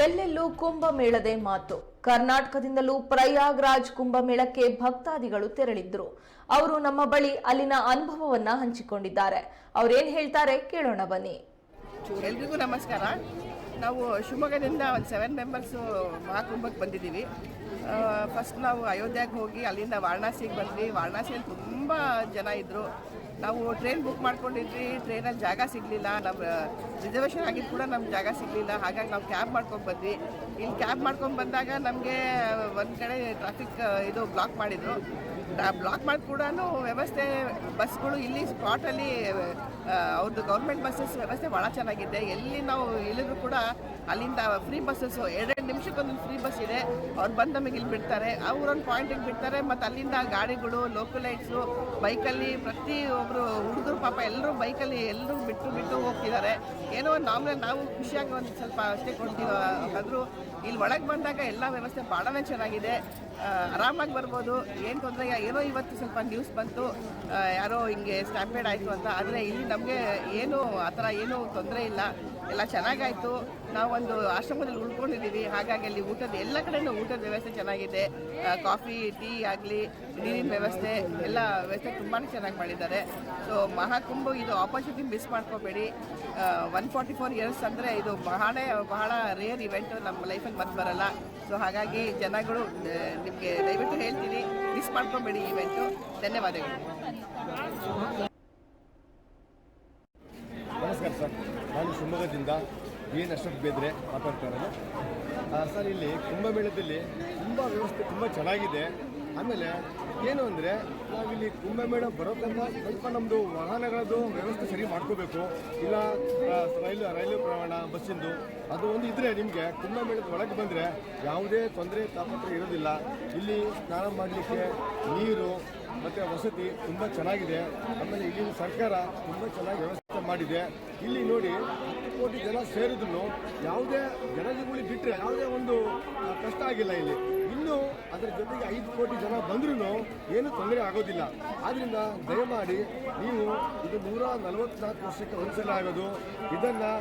ಎಲ್ಲೆಲ್ಲೂ ಕುಂಭಮೇಳದೆ ಮಾತು. ಕರ್ನಾಟಕದಿಂದಲೂ ಪ್ರಯಾಗ್ರಾಜ್ ಕುಂಭಮೇಳಕ್ಕೆ ಭಕ್ತಾದಿಗಳು ತೆರಳಿದ್ರು. ಅವರು ನಮ್ಮ ಬಳಿ ಅಲ್ಲಿನ ಅನುಭವವನ್ನ ಹಂಚಿಕೊಂಡಿದ್ದಾರೆ. ಅವ್ರೇನ್ ಹೇಳ್ತಾರೆ ಕೇಳೋಣ ಬನ್ನಿ. ಎಲ್ರಿಗೂ ನಮಸ್ಕಾರ. ನಾವು ಶಿವಮೊಗ್ಗದಿಂದ ಒಂದು 7 ಮೆಂಬರ್ಸು ಮಹಾಕುಂಭಕ್ಕೆ ಬಂದಿದ್ದೀವಿ. ಫಸ್ಟ್ ನಾವು ಅಯೋಧ್ಯೆಗೆ ಹೋಗಿ ಅಲ್ಲಿಂದ ವಾರಣಾಸಿಗೆ ಬಂದ್ವಿ. ವಾರಣಾಸಿಯಲ್ಲಿ ತುಂಬ ಜನ ಇದ್ದರು. ನಾವು ಟ್ರೈನ್ ಬುಕ್ ಮಾಡ್ಕೊಂಡಿದ್ವಿ. ಟ್ರೈನಲ್ಲಿ ಜಾಗ ಸಿಗಲಿಲ್ಲ. ನಮ್ಮ ರಿಸರ್ವೇಷನ್ ಆಗಿದ್ದು ಕೂಡ ನಮ್ಗೆ ಜಾಗ ಸಿಗಲಿಲ್ಲ. ಹಾಗಾಗಿ ನಾವು ಕ್ಯಾಬ್ ಮಾಡ್ಕೊಂಡು ಬಂದ್ವಿ. ಇಲ್ಲಿ ಕ್ಯಾಬ್ ಮಾಡ್ಕೊಂಡು ಬಂದಾಗ ನಮಗೆ ಒಂದು ಕಡೆ ಟ್ರಾಫಿಕ್ ಬ್ಲಾಕ್ ಮಾಡಿದರು. ಬ್ಲಾಕ್ ಮಾಡಿ ಕೂಡ ವ್ಯವಸ್ಥೆ ಬಸ್ಗಳು ಇಲ್ಲಿ ಸ್ಪಾಟಲ್ಲಿ ಅವ್ರದ್ದು ಗೌರ್ಮೆಂಟ್ ಬಸ್ಸಸ್ ವ್ಯವಸ್ಥೆ ಭಾಳ ಚೆನ್ನಾಗಿದೆ. ಎಲ್ಲಿ ನಾವು ಇಳಿದ್ರು ಕೂಡ ಅಲ್ಲಿಂದ ಫ್ರೀ ಬಸ್ಸಸ್ಸು 2 ನಿಮಿಷಕ್ಕೊಂದೊಂದು ಫ್ರೀ ಬಸ್ ಇದೆ. ಅವ್ರು ಬಂದು ನಮಗೆ ಇಲ್ಲಿ ಬಿಡ್ತಾರೆ, ಅವರೊಂದು ಪಾಯಿಂಟಿಗೆ ಬಿಡ್ತಾರೆ. ಮತ್ತು ಅಲ್ಲಿಂದ ಗಾಡಿಗಳು, ಲೋಕಲೈಟ್ಸು, ಬೈಕಲ್ಲಿ ಪ್ರತಿಯೊಬ್ಬರು ಹುಡುಗರು ಪಾಪ ಎಲ್ಲರೂ ಬೈಕಲ್ಲಿ ಎಲ್ಲರೂ ಬಿಟ್ಟು ಹೋಗ್ತಿದ್ದಾರೆ. ಏನೋ ಒಂದು ನಾವು ಖುಷಿಯಾಗಿ ಒಂದು ಸ್ವಲ್ಪ ಅಷ್ಟೇ ಕೊಡ್ತೀವಿ. ಆದರೂ ಇಲ್ಲಿ ಒಳಗೆ ಬಂದಾಗ ಎಲ್ಲ ವ್ಯವಸ್ಥೆ ಭಾಳನೇ ಚೆನ್ನಾಗಿದೆ. ಆರಾಮಾಗಿ ಬರ್ಬೋದು, ಏನು ತೊಂದರೆ. ಏನೋ ಇವತ್ತು ಸ್ವಲ್ಪ ನ್ಯೂಸ್ ಬಂತು, ಯಾರೋ ಹಿಂಗೆ ಸ್ಟ್ಯಾಂಪೇಡ್ ಆಯಿತು ಅಂತ. ಆದರೆ ಇಲ್ಲಿ ನಮಗೆ ಏನು ಆ ಥರ ಏನೂ ತೊಂದರೆ ಇಲ್ಲ, ಎಲ್ಲ ಚೆನ್ನಾಗಾಯಿತು. ನಾವೊಂದು ಆಶ್ರಮದಲ್ಲಿ ಉಳ್ಕೊಂಡಿದ್ದೀವಿ. ಹಾಗಾಗಿ ಅಲ್ಲಿ ಎಲ್ಲ ಕಡೆಯೂ ಊಟದ ವ್ಯವಸ್ಥೆ ಚೆನ್ನಾಗಿದೆ. ಕಾಫಿ, ಟೀ ಆಗಲಿ, ನೀರಿನ ವ್ಯವಸ್ಥೆ ಎಲ್ಲ ವ್ಯವಸ್ಥೆ ತುಂಬಾ ಚೆನ್ನಾಗಿ ಮಾಡಿದ್ದಾರೆ. ಸೊ ಮಹಾಕುಂಭ ಇದು ಆಪರ್ಚುನಿಟಿ ಮಿಸ್ ಮಾಡ್ಕೋಬೇಡಿ. 144 ಇಯರ್ಸ್ ಅಂದರೆ ಇದು ಬಹಳ ರೇರ್ ಇವೆಂಟು, ನಮ್ಮ ಲೈಫಲ್ಲಿ ಮತ್ತೆ ಬರಲ್ಲ. ಸೊ ಹಾಗಾಗಿ ಜನಗಳು ನಿಮಗೆ ದಯವಿಟ್ಟು ಹೇಳ್ತೀನಿ, ಮಿಸ್ ಮಾಡ್ಕೋಬೇಡಿ ಇವೆಂಟು. ಧನ್ಯವಾದಗಳು. ನಮಸ್ಕಾರ ಸರ್, ನಾನು ಶಿವಮೊಗ್ಗದಿಂದ ಅಶ್ವಥ್ ಬೇದ್ರೆ ಮಾತಾಡ್ತಾ ಇರೋದು. ಸರ್, ಇಲ್ಲಿ ಕುಂಭಮೇಳದಲ್ಲಿ ತುಂಬ ವ್ಯವಸ್ಥೆ ತುಂಬ ಚೆನ್ನಾಗಿದೆ. ಆಮೇಲೆ ಏನು ಅಂದರೆ, ನಾವಿಲ್ಲಿ ಕುಂಭಮೇಳ ಬರೋದ್ರಿಂದ ಸ್ವಲ್ಪ ನಮ್ಮದು ವಾಹನಗಳದ್ದು ವ್ಯವಸ್ಥೆ ಸರಿ ಮಾಡ್ಕೋಬೇಕು. ಇಲ್ಲ ರೈಲು ಪ್ರಯಾಣ, ಬಸ್ಸಿಂದು ಅದು ಒಂದು ಇದ್ದರೆ ನಿಮಗೆ ಕುಂಭಮೇಳದ ಒಳಗೆ ಬಂದರೆ ಯಾವುದೇ ತೊಂದರೆ ತಾಪತ್ರೆ ಇರೋದಿಲ್ಲ. ಇಲ್ಲಿ ಸ್ನಾನ ಮಾಡಲಿಕ್ಕೆ ನೀರು ಮತ್ತು ವಸತಿ ತುಂಬ ಚೆನ್ನಾಗಿದೆ. ಆಮೇಲೆ ಇಲ್ಲಿನ ಸರ್ಕಾರ ತುಂಬ ಚೆನ್ನಾಗಿ ವ್ಯವಸ್ಥೆ ಮಾಡಿದೆ. ಇಲ್ಲಿ ನೋಡಿ 10 ಕೋಟಿ ಜನ ಸೇರಿದ್ರು ಯಾವುದೇ ಜನಜೀವಳಿ ಬಿಟ್ಟರೆ ಯಾವುದೇ ಒಂದು ಕಷ್ಟ ಆಗಿಲ್ಲ. ಇಲ್ಲಿ ಇನ್ನೂ ಅದರ ಜೊತೆಗೆ 5 ಕೋಟಿ ಜನ ಬಂದ್ರೂ ಏನೂ ತೊಂದರೆ ಆಗೋದಿಲ್ಲ. ಆದ್ದರಿಂದ ದಯಮಾಡಿ ನೀವು ಇದು 144 ವರ್ಷಕ್ಕೆ ಒಂದ್ಸಲ ಆಗೋದು, ಇದನ್ನು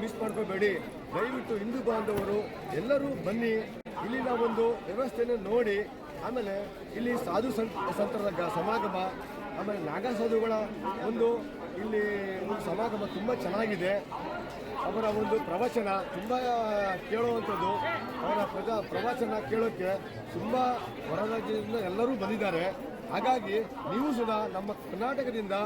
ಮಿಸ್ ಮಾಡ್ಕೋಬೇಡಿ. ದಯವಿಟ್ಟು ಹಿಂದೂ ಬಾಂಧವರು ಎಲ್ಲರೂ ಬನ್ನಿ, ಇಲ್ಲಿನ ಒಂದು ವ್ಯವಸ್ಥೆಯನ್ನು ನೋಡಿ. ಆಮೇಲೆ ಇಲ್ಲಿ ಸಾಧು ಸಂತರ ಸಮಾಗಮ, ಆಮೇಲೆ ನಾಗಾ ಸಾಧುಗಳ ಒಂದು ಇಲ್ಲಿ ಒಂದು ಸಮಾಗಮ ತುಂಬ ಚೆನ್ನಾಗಿದೆ. ಅವರ ಒಂದು ಪ್ರವಚನ ತುಂಬ ಕೇಳುವಂಥದ್ದು. ಅವರ ಪ್ರವಚನ ಕೇಳೋಕ್ಕೆ ತುಂಬ ಹೊರ ರಾಜ್ಯದಿಂದ ಎಲ್ಲರೂ ಬಂದಿದ್ದಾರೆ. ಹಾಗಾಗಿ ನೀವು ಸುಧಾ ನಮ್ಮ ಕರ್ನಾಟಕದಿಂದ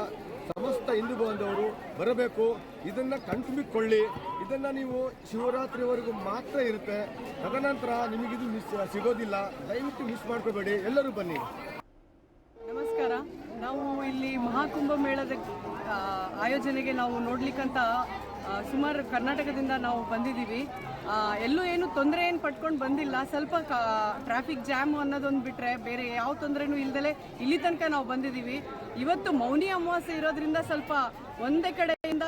ಸಮಸ್ತ ಹಿಂದೂ ಬಾಂಧವರು ಬರಬೇಕು. ಇದನ್ನು ಕಣ್ತುಂಬಿಕೊಳ್ಳಿ. ಇದನ್ನು ನೀವು ಶಿವರಾತ್ರಿವರೆಗೂ ಮಾತ್ರ ಇರುತ್ತೆ, ತದನಂತರ ನಿಮಗಿದು ಸಿಗೋದಿಲ್ಲ. ದಯವಿಟ್ಟು ಮಿಸ್ ಮಾಡ್ಕೋಬೇಡಿ, ಎಲ್ಲರೂ ಬನ್ನಿ. ನಮಸ್ಕಾರ. ನಾವು ಇಲ್ಲಿ ಮಹಾಕುಂಭ ಮೇಳದ ಆಯೋಜನೆಗೆ ನಾವು ನೋಡ್ಲಿಕ್ಕಂತ ಸುಮಾರು ಕರ್ನಾಟಕದಿಂದ ನಾವು ಬಂದಿದ್ದೀವಿ. ಎಲ್ಲೂ ಏನು ತೊಂದರೆ ಏನು ಪಟ್ಕೊಂಡು ಬಂದಿಲ್ಲ. ಸ್ವಲ್ಪ ಟ್ರಾಫಿಕ್ ಜಾಮ್ ಅನ್ನೋದೊಂದು ಬಿಟ್ಟರೆ ಬೇರೆ ಯಾವ ತೊಂದರೆನೂ ಇಲ್ದಲೆ ಇಲ್ಲಿ ತನಕ ನಾವು ಬಂದಿದ್ದೀವಿ. ಇವತ್ತು ಮೌನಿ ಅಮಾವಾಸ್ಯೆ ಇರೋದ್ರಿಂದ ಸ್ವಲ್ಪ ಒಂದೇ ಕಡೆಯಿಂದ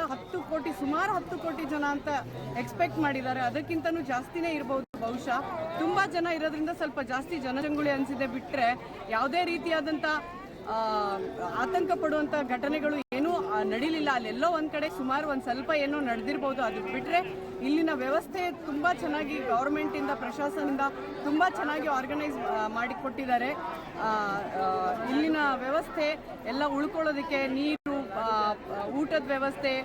ಸುಮಾರು 10 ಕೋಟಿ ಜನ ಅಂತ ಎಕ್ಸ್ಪೆಕ್ಟ್ ಮಾಡಿದ್ದಾರೆ. ಅದಕ್ಕಿಂತನೂ ಜಾಸ್ತಿನೇ ಇರ್ಬೋದು ಬಹುಶಃ. ತುಂಬ ಜನ ಇರೋದ್ರಿಂದ ಸ್ವಲ್ಪ ಜಾಸ್ತಿ ಜನಜಂಗುಳಿ ಅನಿಸಿದೆ ಬಿಟ್ಟರೆ ಯಾವುದೇ ರೀತಿಯಾದಂಥ ಆತಂಕ ಪಡುವಂಥ ಘಟನೆಗಳು ಏನೂ ನಡೀಲಿಲ್ಲ. ಅಲ್ಲೆಲ್ಲೋ ಒಂದು ಕಡೆ ಸುಮಾರು ಒಂದು ಸ್ವಲ್ಪ ಏನೋ ನಡೆದಿರ್ಬೋದು. ಅದು ಬಿಟ್ಟರೆ ಇಲ್ಲಿನ ವ್ಯವಸ್ಥೆ ತುಂಬ ಚೆನ್ನಾಗಿ ಗೌರ್ಮೆಂಟಿಂದ, ಪ್ರಶಾಸನದಿಂದ ತುಂಬ ಚೆನ್ನಾಗಿ ಆರ್ಗನೈಸ್ ಮಾಡಿಕೊಟ್ಟಿದ್ದಾರೆ. ಇಲ್ಲಿನ ವ್ಯವಸ್ಥೆ ಎಲ್ಲ ಉಳ್ಕೊಳ್ಳೋದಕ್ಕೆ ನೀರು, ಊಟದ ವ್ಯವಸ್ಥೆ,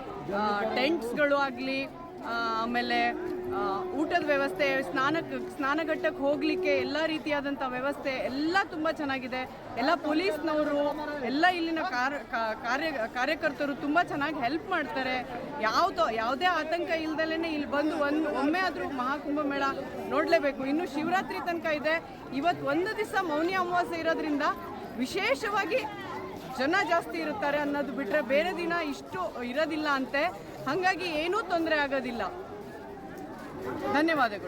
ಟೆಂಟ್ಸ್ಗಳು ಆಗಲಿ, ಆಮೇಲೆ ಊಟದ ವ್ಯವಸ್ಥೆ, ಸ್ನಾನಘಟ್ಟಕ್ಕೆ ಹೋಗಲಿಕ್ಕೆ ಎಲ್ಲ ರೀತಿಯಾದಂಥ ವ್ಯವಸ್ಥೆ ಎಲ್ಲ ತುಂಬ ಚೆನ್ನಾಗಿದೆ. ಎಲ್ಲ ಪೊಲೀಸ್ನವರು, ಎಲ್ಲ ಇಲ್ಲಿನ ಕಾರ್ಯಕರ್ತರು ತುಂಬ ಚೆನ್ನಾಗಿ ಹೆಲ್ಪ್ ಮಾಡ್ತಾರೆ. ಯಾವುದೇ ಆತಂಕ ಇಲ್ದಲೇ ಇಲ್ಲಿ ಬಂದು ಒಮ್ಮೆ ಆದರೂ ಮಹಾಕುಂಭ ಮೇಳ ನೋಡಲೇಬೇಕು. ಇನ್ನು ಶಿವರಾತ್ರಿ ತನಕ ಇದೆ. ಇವತ್ತು ಒಂದು ದಿವಸ ಮೌನಿ ಅಮಾವಾಸ್ಯೆ ಇರೋದ್ರಿಂದ ವಿಶೇಷವಾಗಿ ಜನ ಜಾಸ್ತಿ ಇರುತ್ತಾರೆ ಅನ್ನೋದು ಬಿಟ್ಟರೆ ಬೇರೆ ದಿನ ಇಷ್ಟು ಇರೋದಿಲ್ಲ ಅಂತೆ. ಹಾಗಾಗಿ ಏನೂ ತೊಂದರೆ ಆಗೋದಿಲ್ಲ. ಧನ್ಯವಾದಗಳು.